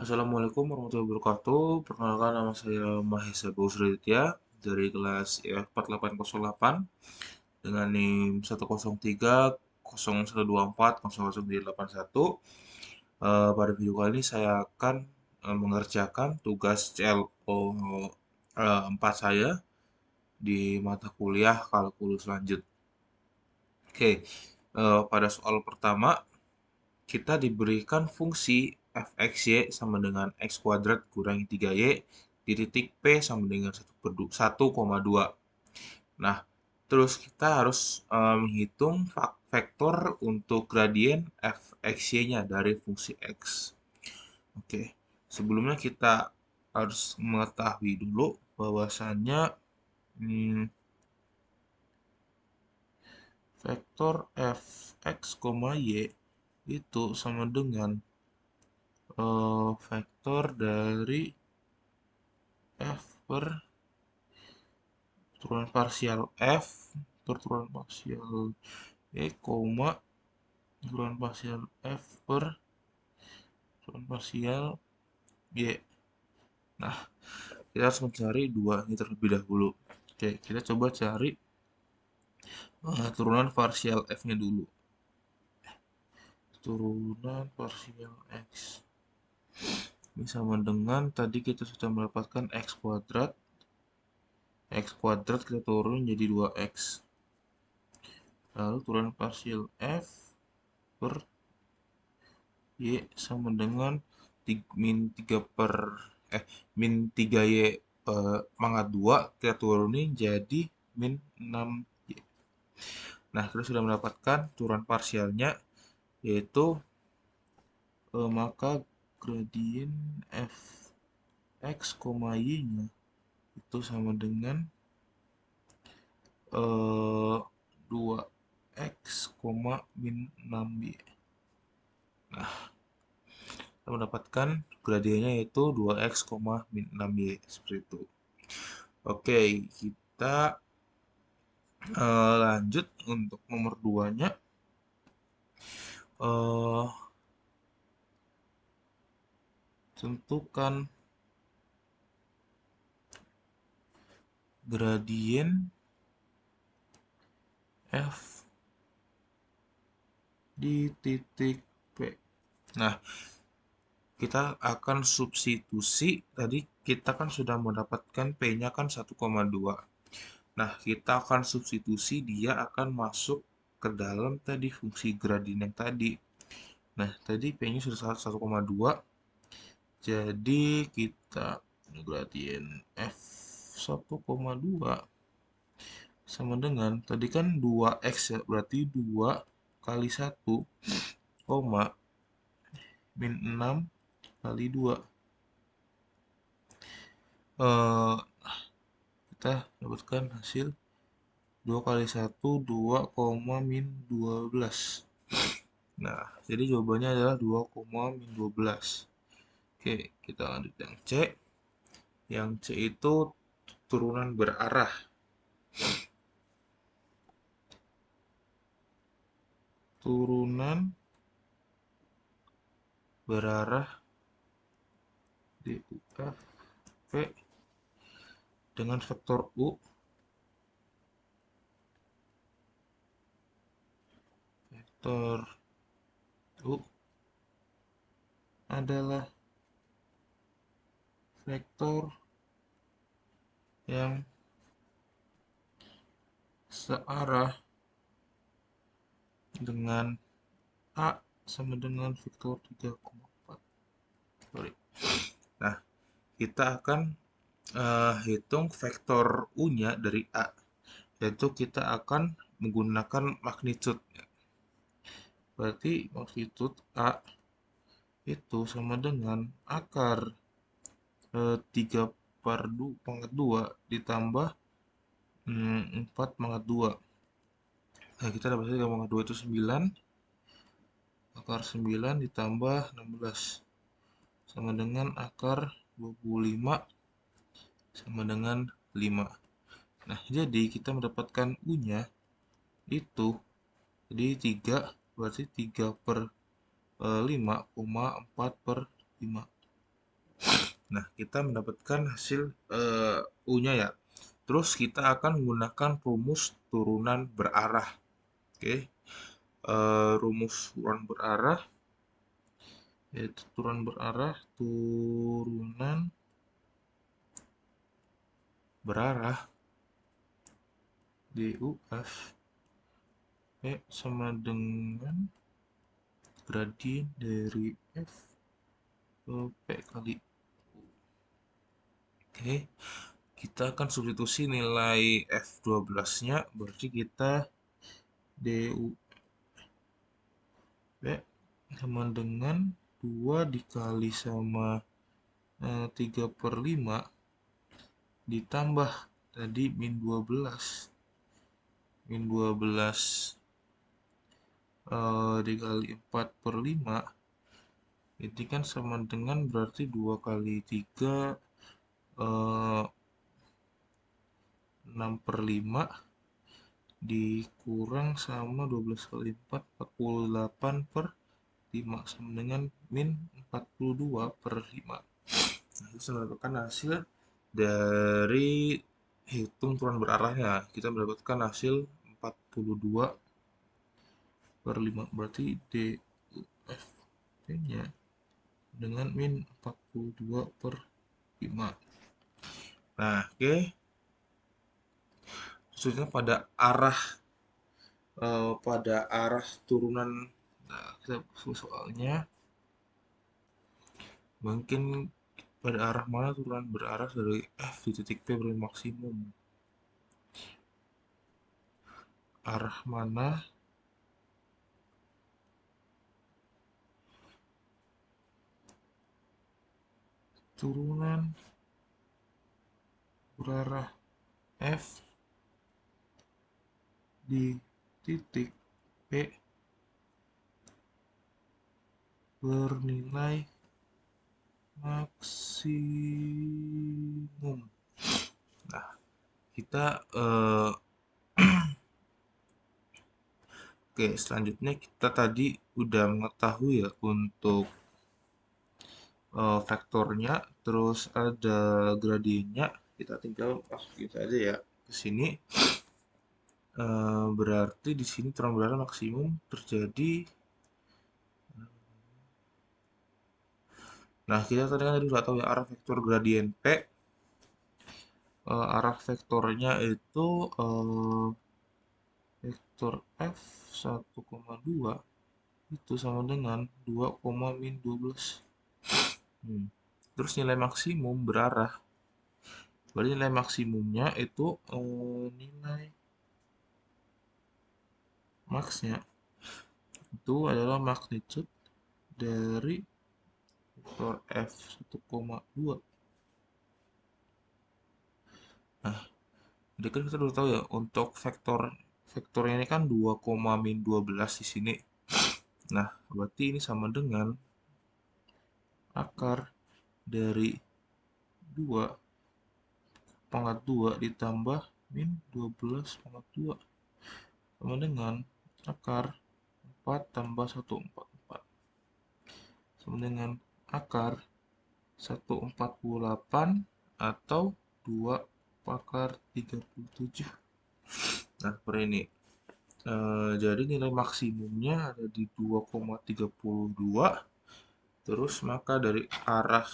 Assalamualaikum warahmatullahi wabarakatuh. Perkenalkan, nama saya Mahesa Bausriditya dari kelas IF 4808 dengan NIM 10301240081. Pada video kali ini saya akan mengerjakan tugas CLO 4 saya di mata kuliah kalkulus lanjut. Oke, pada soal pertama kita diberikan fungsi f(x)y sama dengan x kuadrat kurangi 3y di titik P sama dengan 1,2. Nah, terus kita harus menghitung vektor untuk gradien f(x)y-nya dari fungsi x. Oke, sebelumnya kita harus mengetahui dulu bahwasannya vektor f(x, y) itu sama dengan vektor dari f per turunan parsial f per turunan parsial y, turunan parsial f per turunan parsial y. Nah, kita harus mencari dua ini terlebih dahulu. Oke, kita coba cari turunan parsial f-nya dulu. Turunan parsial x ini sama dengan tadi kita sudah mendapatkan x kuadrat. X kuadrat kita turun jadi 2x. Lalu turunan parsial f per y sama dengan min 3y pangkat 2 kita turunin jadi min 6y. Nah, kita sudah mendapatkan turunan parsialnya, yaitu maka gradien f x, y-nya itu sama dengan 2x, min 6y. Nah, kita mendapatkan gradiennya yaitu 2x, min 6y seperti itu. Oke, kita lanjut untuk nomor 2-nya. Tentukan gradien f di titik P. Nah, kita akan substitusi, tadi kita kan sudah mendapatkan P-nya kan 1,2. Nah, kita akan substitusi, dia akan masuk ke dalam tadi fungsi gradien yang tadi. Nah, tadi P-nya sudah 1,2. Jadi kita gradien f 1,2 sama dengan tadi kan 2x ya, berarti 2 kali 1, min 6 kali 2. Kita dapatkan hasil 2 kali 1, 2, min 12. Nah, jadi jawabannya adalah 2, min 12. Oke, kita lanjut yang C. Yang C itu turunan berarah. Turunan berarah DUF P dengan vektor U adalah vektor yang searah dengan A sama dengan vektor 3,4. Nah, kita akan hitung vektor U-nya dari A, yaitu kita akan menggunakan magnitude. Berarti magnitude A itu sama dengan akar 3 per 2 pangkat 2 ditambah 4 pangkat 2. Nah, kita dapat 3 pangkat 2 itu 9. Akar 9 ditambah 16 sama dengan akar 25 sama dengan 5. Nah, jadi kita mendapatkan U-nya itu jadi 3, berarti 3 per 5, 4 per 5. kita mendapatkan hasil U-nya ya. Terus kita akan menggunakan rumus turunan berarah. Oke. Rumus turunan berarah yaitu turunan berarah DUF P sama dengan gradien dari F ke P kali U. Oke, kita akan substitusi nilai F12-nya, berarti kita DU P sama dengan 2 dikali sama 3/5 ditambah tadi min 12 dikali 4/5 ini kan sama dengan berarti 2 kali 3 6/5 dikurang sama 12 kali 4 48/5 sama dengan min 42/5. Nah, itu mendapatkan hasil dari hitung turunan berarahnya. Kita mendapatkan hasil 42/5, berarti DUF-nya dengan min 42/5. Nah, oke. Khususnya pada arah turunan. Nah, kita soalnya mungkin pada arah mana turunan berarah dari F di titik P berarti maksimum. Arah mana turunan berarah F di titik P bernilai maksimum. Nah, kita oke, selanjutnya kita tadi udah mengetahui ya untuk vektornya, terus ada gradiennya, kita tinggal masukin saja ya ke sini. Berarti di sini turunan berarah maksimum terjadi. Nah, kita tadi kan sudah tahu ya arah vektor gradien P. Arah vektornya itu vektor F 1,2 itu sama dengan 2, min 12. Terus nilai maksimum berarah. Berarti nilai maksimumnya itu nilai maksnya itu adalah magnitude dari vektor F 1,2. Nah, jadi kan kita udah tahu ya untuk vektornya ini kan 2, min 12 di sini. Nah, berarti ini sama dengan akar dari 2 pangkat 2 ditambah min 12 pangkat 2 sama dengan akar 4 tambah 144 sama dengan akar 148 atau 2 akar 37. Nah, seperti ini. Jadi nilai maksimumnya ada di 2,32. Terus maka dari arah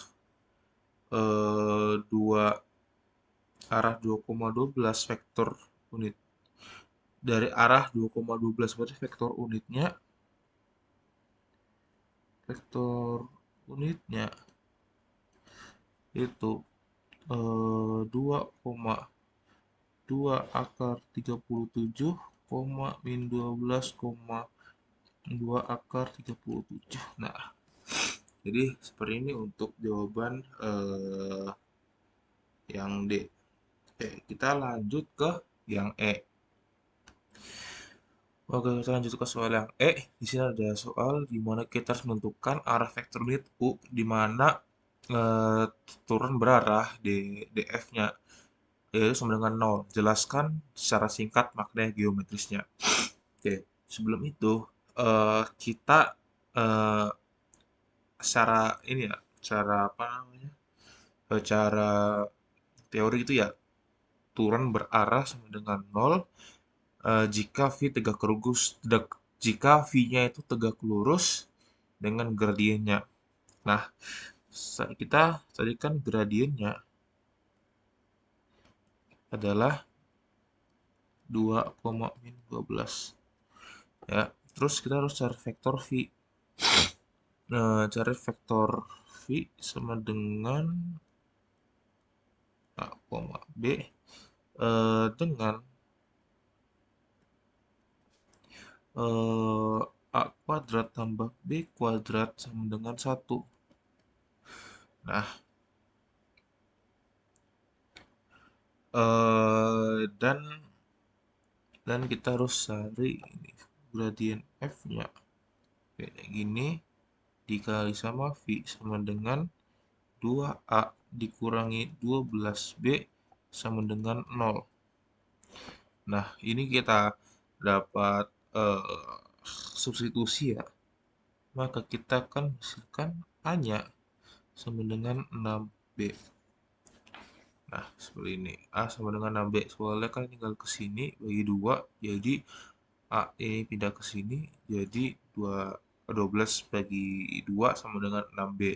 2,12 vektor unit. Dari arah 2,12 berarti vektor unitnya itu 2,2 akar 37, min 12,2 akar 37. Nah, jadi seperti ini untuk jawaban yang D. Oke, kita lanjut ke yang E. Oke, kita lanjut ke soal yang E. Di sini ada soal di mana kita harus menentukan arah vektor unit U di mana turun berarah di DF-nya yaitu sama dengan 0. Jelaskan secara singkat makna geometrisnya. Oke, sebelum itu kita secara ini ya, secara apa namanya? cara teori itu ya turun berarah sama dengan nol jika V tegak lurus jika V-nya itu tegak lurus dengan gradiennya. Nah, kita tadi kan gradiennya adalah 2,-12 ya. Terus kita harus cari vektor V. Nah, cari vektor V sama dengan A, B dengan A kuadrat tambah B kuadrat sama dengan 1. Nah, dan kita harus cari ini gradien F-nya kayak gini dikali sama V sama dengan 2A dikurangi 12B sama dengan 0. Nah, ini kita dapat substitusi ya. Maka kita akan hasilkan A-nya sama dengan 6B. Nah, seperti ini. A sama dengan 6B. Soalnya kan tinggal ke sini bagi 2. Jadi A ini pindah ke sini. Jadi 12 bagi 2 sama dengan 6B.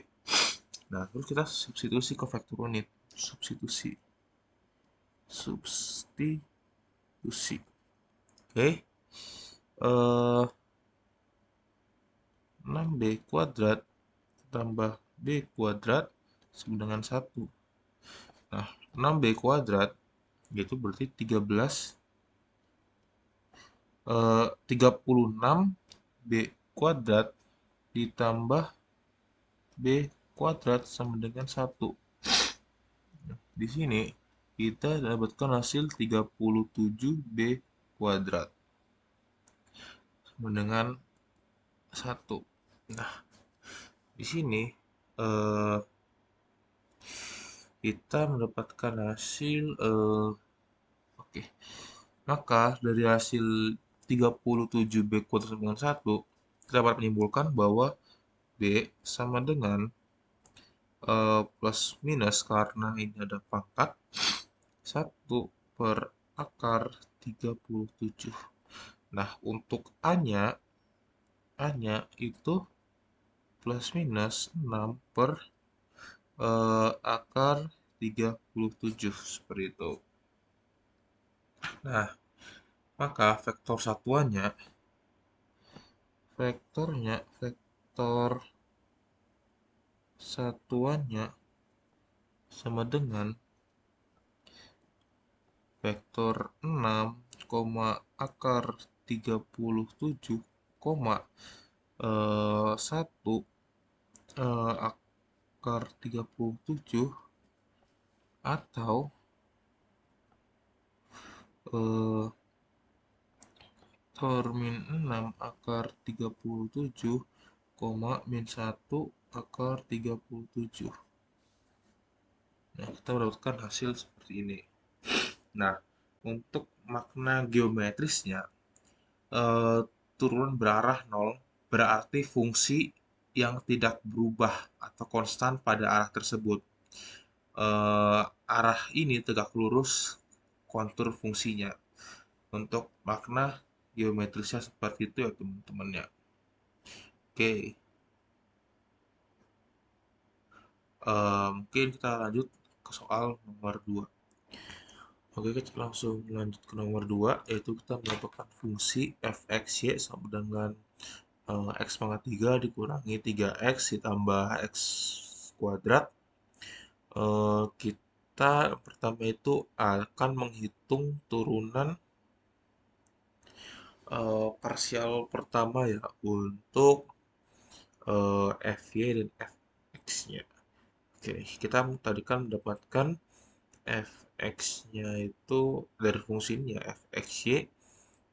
Nah, terus kita substitusi ke vektor unit. Substitusi. Oke. 6B kuadrat tambah B kuadrat sama dengan 1. Nah, 6B kuadrat itu berarti 36B kuadrat ditambah B kuadrat sama dengan 1. Di sini kita dapatkan hasil 37B kuadrat sama dengan 1. Nah, di sini kita mendapatkan hasil oke. Maka dari hasil 37B kuadrat sama dengan 1, kita dapat menyimpulkan bahwa B sama dengan plus minus karena ini ada pangkat 1 per akar 37. Nah, untuk A-nya itu plus minus 6 per akar 37 seperti itu. Nah, maka vektor satuannya sama dengan vektor 6, akar 37, 1 akar 37 atau vektor min 6 akar 37, min 1 akar 37. Nah, kita mendapatkan hasil seperti ini. Nah, untuk makna geometrisnya, turunan berarah 0 berarti fungsi yang tidak berubah atau konstan pada arah tersebut. Arah ini tegak lurus kontur fungsinya. Untuk makna geometrisnya seperti itu ya teman-teman ya. Oke. Mungkin kita lanjut ke soal nomor 2. Oke, kita langsung lanjut ke nomor 2, yaitu kita mendapatkan fungsi fxy sama dengan x pangkat 3 dikurangi 3x ditambah x kuadrat. Kita pertama itu akan menghitung turunan parsial pertama ya untuk fy dan fx-nya. Oke, kita tadi kan mendapatkan fx-nya itu dari fungsi ini ya, fxy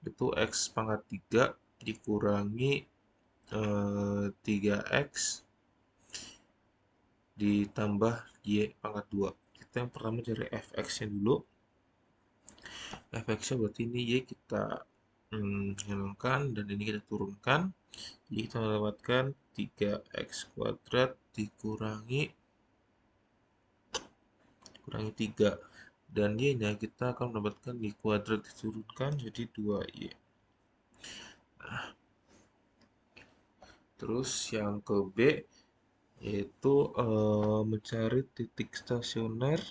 itu x pangkat 3 dikurangi 3x ditambah y pangkat 2. Kita yang pertama cari fx-nya dulu. Fx-nya berarti ini y kita hilangkan dan ini kita turunkan. Jadi kita mendapatkan 3x kuadrat dikurangi kurangi 3. Dan y-nya kita akan mendapatkan y kuadrat diturunkan jadi 2y. Terus yang ke B yaitu mencari titik stasioner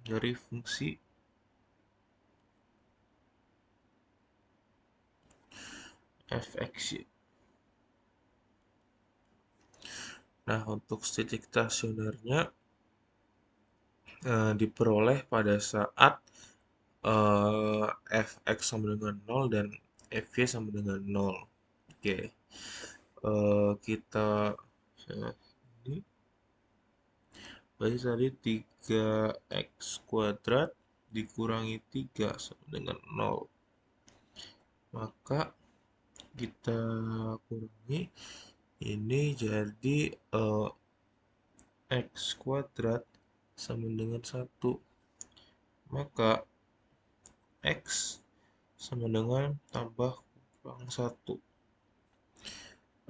dari fungsi fx. Nah, untuk titik stasionernya diperoleh pada saat fx sama dengan 0 dan fy sama dengan 0. Oke. Kita ini berarti tadi 3x kuadrat dikurangi 3 sama dengan 0. Maka kita kurangi ini jadi x kuadrat sama dengan 1. Maka x sama dengan tambah kurang 1.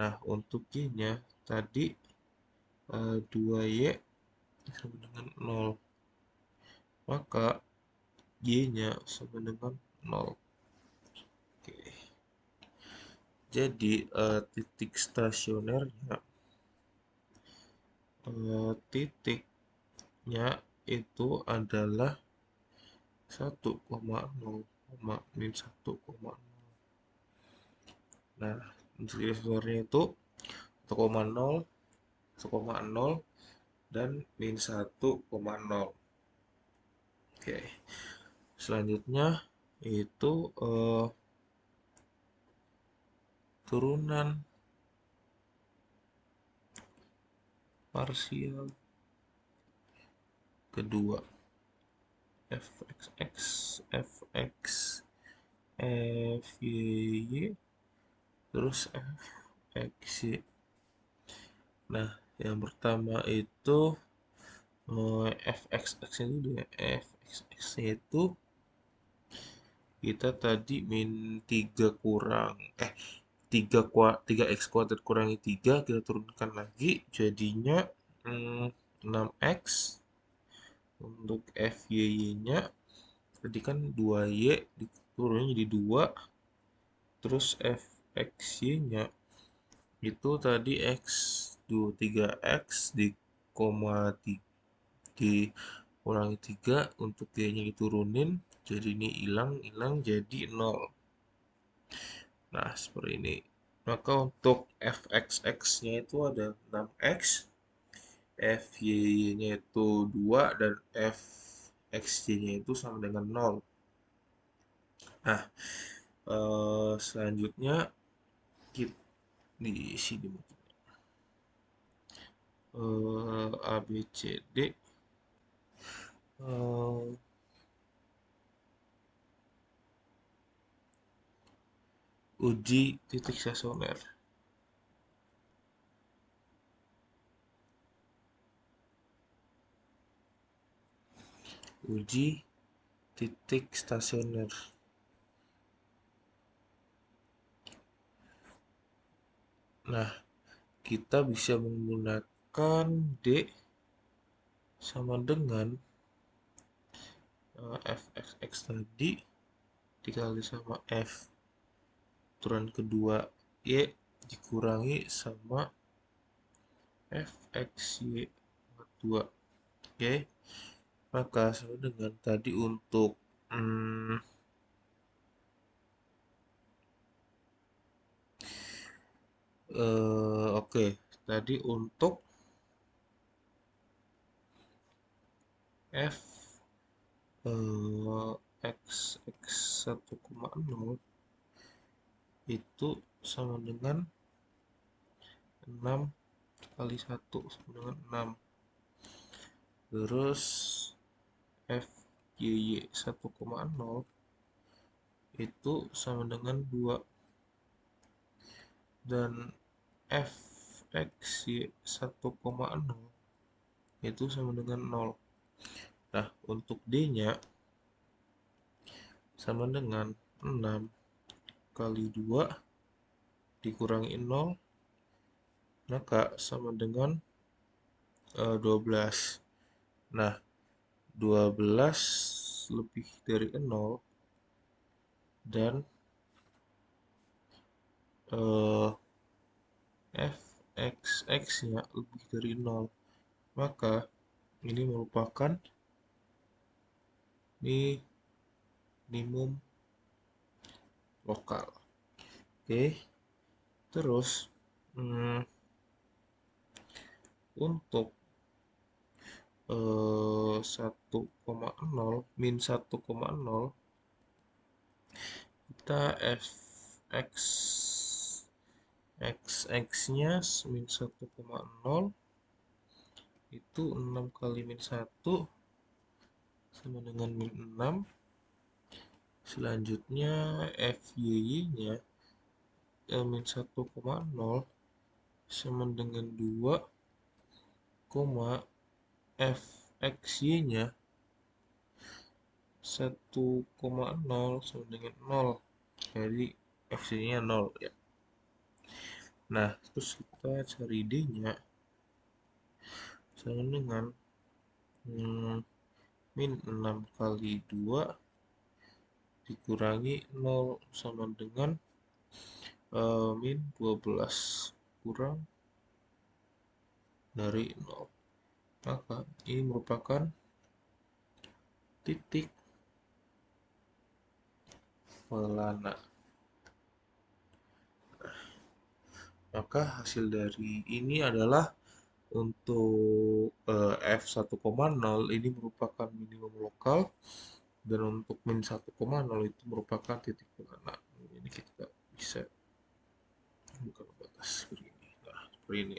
Nah, untuk y-nya tadi 2y sama dengan 0. Maka y-nya sama dengan 0. Oke. Jadi titik stasionernya titiknya itu adalah 1,0, min 1,0. Nah, titik stasionernya itu 1,0, 1,0 dan min 1,0. Oke. Selanjutnya itu turunan parsial kedua fxx, fx, fy, terus fxy. Nah, yang pertama itu fxx itu fxx itu kita tadi min 3 kurang 3x kuadrat kurangi 3, kita turunkan lagi jadinya 6x. Untuk fy-nya tadi kan 2y diturunnya jadi 2, terus fxy-nya itu tadi x 3x dikurangi 3, untuk y-nya diturunin jadi ini hilang jadi 0. Nah, seperti ini. Maka untuk fxx-nya itu ada 6x, fy-nya itu 2, dan fxy-nya itu sama dengan 0. Nah, selanjutnya kita di sini A, B, C, D uji titik stasioner. Uji titik stasioner. Nah, kita bisa menggunakan D sama dengan fxx tadi dikali sama f turunan kedua y dikurangi sama fxy 2. Oke, maka sama dengan tadi untuk oke, tadi untuk f x 1,0 itu sama dengan 6 kali 1 sama dengan 6. Terus fy 1,0 itu sama dengan 2, dan fxy 1,0 itu sama dengan 0. Nah, untuk D nya sama dengan 6 kali 2 dikurangi 0, maka sama dengan 12. Nah, 12 lebih dari 0 dan fxx-nya lebih dari 0, maka ini merupakan minimum lokal. Oke, terus untuk 1,0 min 1,0, kita fx xx-nya min 1,0 itu 6 kali min 1 sama dengan min 6. Selanjutnya FYY-nya min 1,0 sama dengan 2, FXY-nya 1,0 sama dengan 0. Jadi FY-nya 0 ya. Nah, terus kita cari D-nya sama dengan min 6 kali 2 dikurangi 0 sama dengan min 12 kurang dari 0. Maka ini merupakan titik pelana. Maka hasil dari ini adalah untuk F1,0 ini merupakan minimum lokal, dan untuk min 1,0 itu merupakan titik pelana. Ini kita bisa buka batas seperti ini. Nah, seperti ini.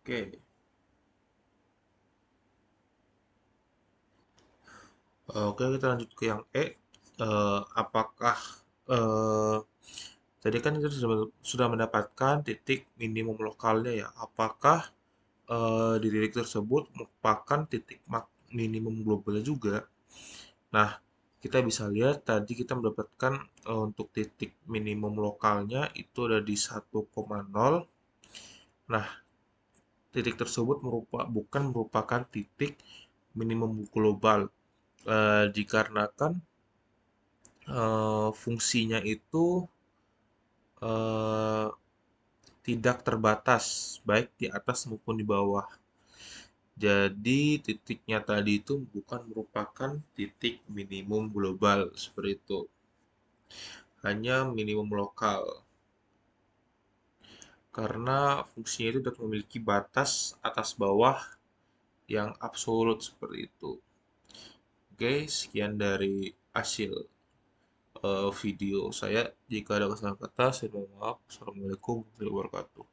Oke. Oke, kita lanjut ke yang E. Apakah tadi kan kita sudah mendapatkan titik minimum lokalnya ya? Apakah di titik tersebut merupakan titik minimum globalnya juga? Nah, kita bisa lihat tadi kita mendapatkan untuk titik minimum lokalnya itu ada di 1,0. Nah, titik tersebut bukan merupakan titik minimum global, dikarenakan fungsinya itu tidak terbatas baik di atas maupun di bawah. Jadi titiknya tadi itu bukan merupakan titik minimum global seperti itu, hanya minimum lokal, karena fungsinya itu dapat memiliki batas atas bawah yang absolut seperti itu. Oke, sekian dari hasil video saya. Jika ada kesalahan kata, saya mohon maaf. Assalamualaikum warahmatullahi wabarakatuh.